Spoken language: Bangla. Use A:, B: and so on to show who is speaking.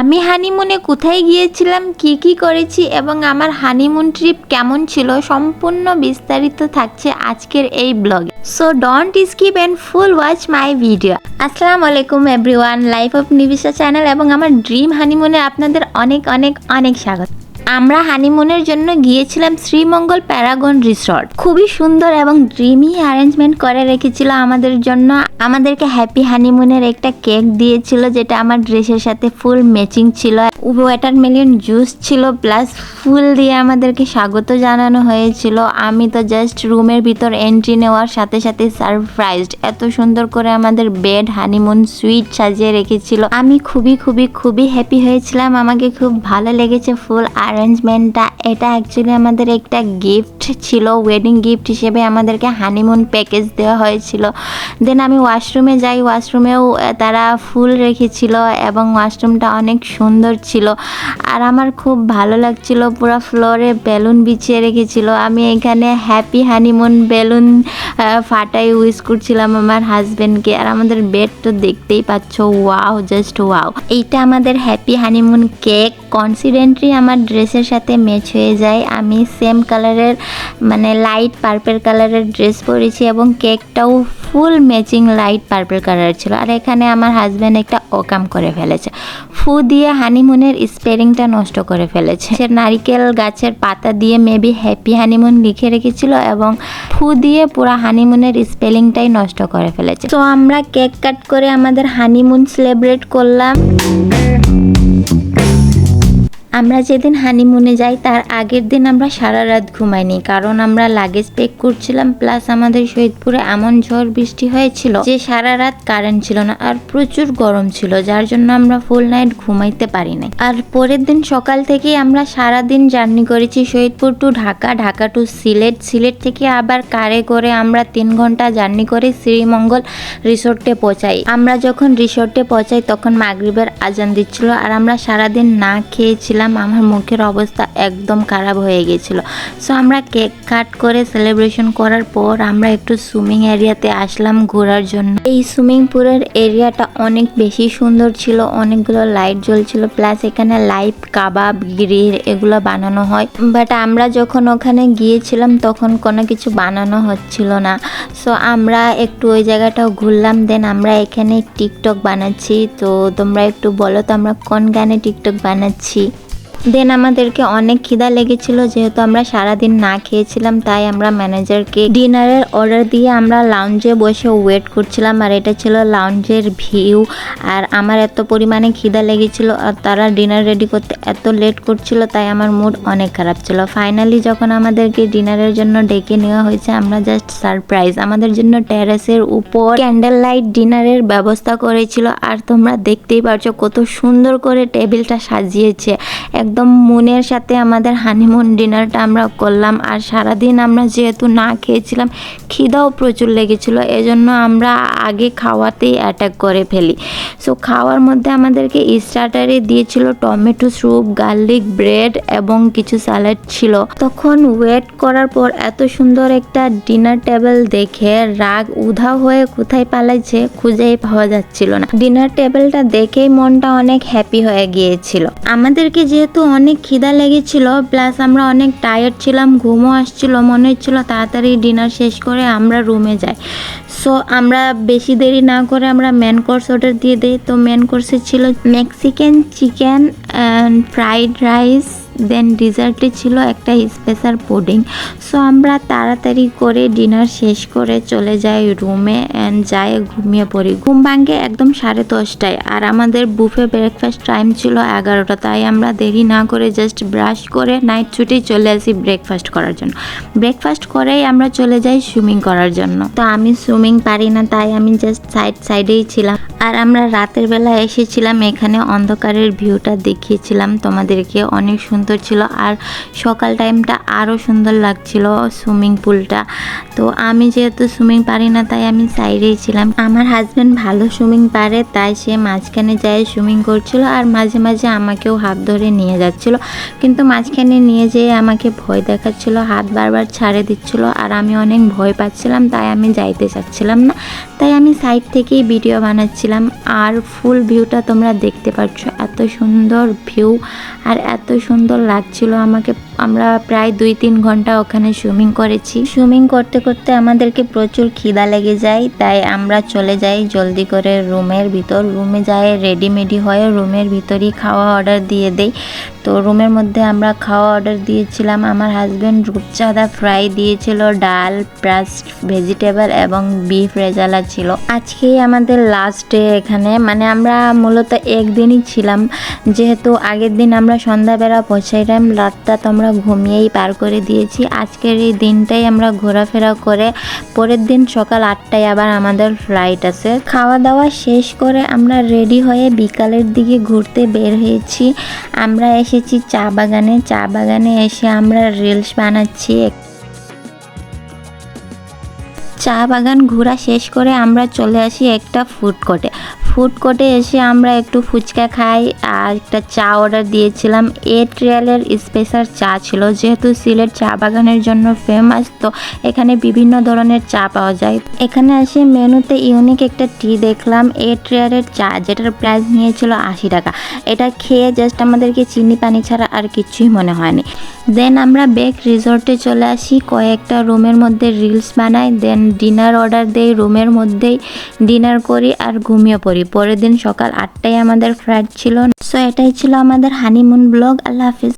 A: আমি হানিমুনে কোথায় গিয়েছিলাম, কি করেছি এবং আমার হানিমুন ট্রিপ কেমন ছিল সম্পূর্ণ বিস্তারিত থাকছে আজকের এই ব্লগে। So don't skip and full watch my video. আসসালামু আলাইকুম everyone, life of Nibisha channel এবং আমার ড্রিম হানিমুনে আপনাদের অনেক অনেক অনেক স্বাগত। আমরা হানিমুনের জন্য গিয়েছিলাম শ্রীমঙ্গল প্যারাগন রিসর্ট। খুবই সুন্দর এবং ড্রিমি অ্যারেঞ্জমেন্ট করে রেখেছিল আমাদের জন্য। আমাদেরকে হ্যাপি হানিমুনের একটা কেক দিয়েছিল যেটা আমার ড্রেসের সাথে ফুল ম্যাচিং ছিল। ওয়াটারমেলন জুস ছিল, প্লাস ফুল দিয়ে আমাদেরকে স্বাগত জানানো হয়েছিল। আমি তো জাস্ট রুমের ভিতর এন্ট্রি নেওয়ার সাথে সাথে সারপ্রাইজড। এত সুন্দর করে আমাদের বেড হানিমুন সুইট সাজিয়ে রেখেছিল। আমি খুবই হ্যাপি হয়েছিলাম। আমাকে খুব ভালো লেগেছে ফুল অ্যারেঞ্জমেন্টটা। এটা অ্যাকচুয়ালি আমাদের একটা গিফট ছিল, ওয়েডিং গিফট হিসেবে আমাদেরকে হানিমুন প্যাকেজ দেওয়া হয়েছিল। দেন আমি ওয়াশরুমে যাই, ওয়াশরুমেও তারা ফুল রেখেছিল এবং ওয়াশরুমটা অনেক সুন্দর ছিল। আর আমার খুব ভালো লাগছিল, পুরো ফ্লোরে বেলুন বিছিয়ে রেখেছিল। আমি এখানে হ্যাপি হানিমুন বেলুন ফাটাই উইশ করছিলাম আমার হাজব্যান্ডকে। আর আমাদের বেড তো দেখতেই পাচ্ছ, ওয়াও, জাস্ট ওয়াও। এইটা আমাদের হ্যাপি হানিমুন কেক। কনসিডেন্টলি আমার ড্রেসের সাথে ম্যাচ হয়ে যায়। আমি সেম কালারের মানে লাইট পার্পল কালারের ড্রেস পরেছি এবং কেকটাও full matching light purple colour ছিল। আর এখানে আমার হাজব্যান্ড একটা অকাম করে ফেলেছে, ফু দিয়ে হানিমুনের স্পেলিংটা নষ্ট করে ফেলেছে। সে নারিকেল গাছের পাতা দিয়ে মেবি হ্যাপি হানিমুন লিখে রেখেছিল এবং ফু দিয়ে পুরো হানিমুনের স্পেলিংটাই নষ্ট করে ফেলেছে। তো আমরা কেক কাট করে আমাদের হানিমুন সেলিব্রেট করলাম। আমরা যেদিন হানিমুনে যাই তার আগের দিন আমরা সারা রাত ঘুমাইনি, কারণ আমরা লাগেজ প্যাক করছিলাম। প্লাস আমাদের শহীদপুরে এমন ঝড় বৃষ্টি হয়েছিল যে সারা রাত কারেন্ট ছিল না আর প্রচুর গরম ছিল, যার জন্য আমরা ফুল নাইট ঘুমাইতে পারি নাই। আর পরের দিন সকাল থেকেই আমরা সারা দিন জার্নি করেছি শহীদপুর টু ঢাকা, ঢাকা টু সিলেট, সিলেট থেকে আবার কারে করে আমরা 3 ঘন্টা জার্নি করে শ্রীমঙ্গল রিসোর্টে পৌঁছাই। আমরা যখন রিসোর্টে পৌঁছাই তখন মাগরিবের আজান দিচ্ছিল আর আমরা সারাদিন না খেয়েছিলাম। আমার মুখের অবস্থা একদম খারাপ হয়ে গেছিল। সো আমরা কেক কাট করে সেলিব্রেশন করার পর আমরা একটু সুইমিং এরিয়াতে আসলাম ঘোরার জন্য। এই সুইমিং পুলের এরিয়াটা অনেক বেশি সুন্দর ছিল, অনেকগুলো লাইট জ্বলছিল, প্লাস এখানে লাইভ কাবাব গ্রিল এগুলো বানানো হয়। বাট আমরা যখন ওখানে গিয়েছিলাম তখন কোনো কিছু বানানো হচ্ছিল না। সো আমরা একটু ওই জায়গাটাও ঘুরলাম। দেন আমরা এখানে টিকটক বানাচ্ছি। তো তোমরা একটু বলো তো আমরা কোন গানে টিকটক বানাচ্ছি। দেন আমাদেরকে অনেক খিদা লেগেছিল, যেহেতু আমরা সারাদিন না খেয়েছিলাম, তাই আমরা ম্যানেজারকে ডিনারের অর্ডার দিয়ে আমরা লাউঞ্জে বসে ওয়েট করছিলাম। আর এটা ছিল লাউঞ্জের ভিউ। আর আমার এত পরিমাণে খিদা লেগেছিল আর তারা ডিনার রেডি করতে এত লেট করছিল, তাই আমার মুড অনেক খারাপ ছিল। ফাইনালি যখন আমাদেরকে ডিনারের জন্য ডেকে নেওয়া হয়েছে, আমরা জাস্ট সারপ্রাইজ। আমাদের জন্য টেরেসের উপর ক্যান্ডেল লাইট ডিনারের ব্যবস্থা করেছিল। আর তোমরা দেখতেই পারছো কত সুন্দর করে টেবিলটা সাজিয়েছে। একদম মনের সাথে আমাদের হানিমুন ডিনারটা আমরা করলাম। আর সারাদিন আমরা যেহেতু না খেয়েছিলাম, খিদাও প্রচুর লেগেছিল, এজন্য আমরা আগে খাওয়াতেই অ্যাটাক করে ফেলি। সো খাওয়ার মধ্যে আমাদেরকে স্টার্টারে দিয়েছিল টমেটো স্যুপ, গার্লিক ব্রেড এবং কিছু স্যালাড ছিল। তখন ওয়েট করার পর এত সুন্দর একটা ডিনার টেবিল দেখে রাগ উধাও হয়ে কোথায় পালাইছে খুঁজেই পাওয়া যাচ্ছিল না। ডিনার টেবিলটা দেখেই মনটা অনেক হ্যাপি হয়ে গিয়েছিল। আমাদেরকে যেহেতু অনেক খিদা লেগেছিল, প্লাস আমরা অনেক টায়ার্ড ছিলাম, ঘুমও আসছিল, মনে হচ্ছিল তাড়াতাড়ি ডিনার শেষ করে আমরা রুমে যাই। সো আমরা বেশি দেরি না করে আমরা মেন কোর্স অর্ডার দিয়ে দিই। তো মেন কোর্সে ছিল Mexican chicken and fried rice, then ডিজার্টে ছিল একটা স্পেশাল পুডিং। সো আমরা তাড়াতাড়ি করে ডিনার শেষ করে চলে যাই রুমে অ্যান্ড যাই ঘুমিয়ে পড়ি। ঘুম ভাঙে একদম 10:30টায়। আর আমাদের বুফে ব্রেকফাস্ট টাইম ছিল 11টা, তাই আমরা দেরি না করে জাস্ট ব্রাশ করে নাইট ছুটি চলে আসি ব্রেকফাস্ট করার জন্য। ব্রেকফাস্ট করেই আমরা চলে যাই সুইমিং করার জন্য। তো আমি সুইমিং পারি না, তাই আমি জাস্ট সাইডেই ছিলাম। আর আমরা রাতের বেলা এসেছিলাম, এখানে অন্ধকারের ভিউটা দেখিয়েছিলাম তোমাদেরকে। অনেক সুন্দর সুন্দর ছিল আর সকাল টাইমটা আরও সুন্দর লাগছিল সুইমিং পুলটা। তো আমি যেহেতু সুইমিং পারি না তাই আমি সাইডেই ছিলাম। আমার হাজব্যান্ড ভালো সুইমিং পারে তাই সে মাঝখানে যায় সুইমিং করছিল আর মাঝে মাঝে আমাকেও হাত ধরে নিয়ে যাচ্ছিল, কিন্তু মাঝখানে নিয়ে যেয়ে আমাকে ভয় দেখাচ্ছিল, হাত বারবার ছাড়ে দিচ্ছিল আর আমি অনেক ভয় পাচ্ছিলাম তাই আমি যাইতে চাচ্ছিলাম না। তাই আমি সাইড থেকেই ভিডিও বানাচ্ছিলাম আর ফুল ভিউটা তোমরা দেখতে পাচ্ছ, এত সুন্দর ভিউ আর এত সুন্দর লাগছিল আমাকে। আমরা প্রায় 2-3 ঘন্টা ওখানে সুইমিং করেছি। সুইমিং করতে করতে আমাদেরকে প্রচুর খিদা লেগে যায় তাই আমরা চলে যাই জলদি করে রুমের ভিতর। রুমে যাই রেডিমেডি হয়ে রুমের ভিতরেই খাওয়া অর্ডার দিয়ে দেই। তো রুমের মধ্যে আমরা খাওয়া অর্ডার দিয়েছিলাম। আমার হাজব্যান্ড রূপচাঁদা ফ্রাই দিয়েছিল, ডাল প্লাস ভেজিটেবল এবং বিফ রেজালা ছিল। আজকেই আমাদের লাস্ট ডে এখানে, মানে আমরা মূলত একদিনই ছিলাম যেহেতু আগের দিন আমরা সন্ধ্যাবেলা পৌঁছাইলাম, রাতটা তোমরা ঘুমিয়েই পার করে দিয়েছি। আজকের এই দিনটাই আমরা ঘোরাফেরা করে পরের দিন সকাল 8টায় আবার আমাদের ফ্লাইট আছে। খাওয়া দাওয়া শেষ করে আমরা রেডি হয়ে বিকালের দিকে ঘুরতে বের হয়েছি। আমরা এসেছি চা বাগানে। চা বাগানে এসে আমরা রিলস বানাচ্ছি। চা বাগান ঘোরা শেষ করে আমরা চলে আসি একটা ফুড কোর্টে এসে আমরা একটু ফুচকা খাই আর একটা চা অর্ডার দিয়েছিলাম। এট্রিয়ালের স্পেশাল চা ছিল, যেহেতু সিলেট চা বাগানের জন্য ফেমাস তো এখানে বিভিন্ন ধরনের চা পাওয়া যায়। এখানে এসে মেনুতে ইউনিক একটা টি দেখলাম, এট্রিয়ালের চা, যেটার প্রাইস নিয়েছিল 80 টাকা। এটা খেয়ে জাস্ট আমাদেরকে চিনি পানি ছাড়া আর কিছুই মনে হয়নি। দেন আমরা বেক রিসর্টে চলে আসি, কয়েকটা রুমের মধ্যে রিলস বানাই, দেন ডিনার অর্ডার দেই, রুমের মধ্যেই ডিনার করি আর ঘুমিয়ে পড়ি। পরের দিন সকাল 8টায় আমাদের ফ্লাইট ছিল। সো এটাই ছিল আমাদের হানিমুন ব্লগ। আল্লাহ হাফিজ।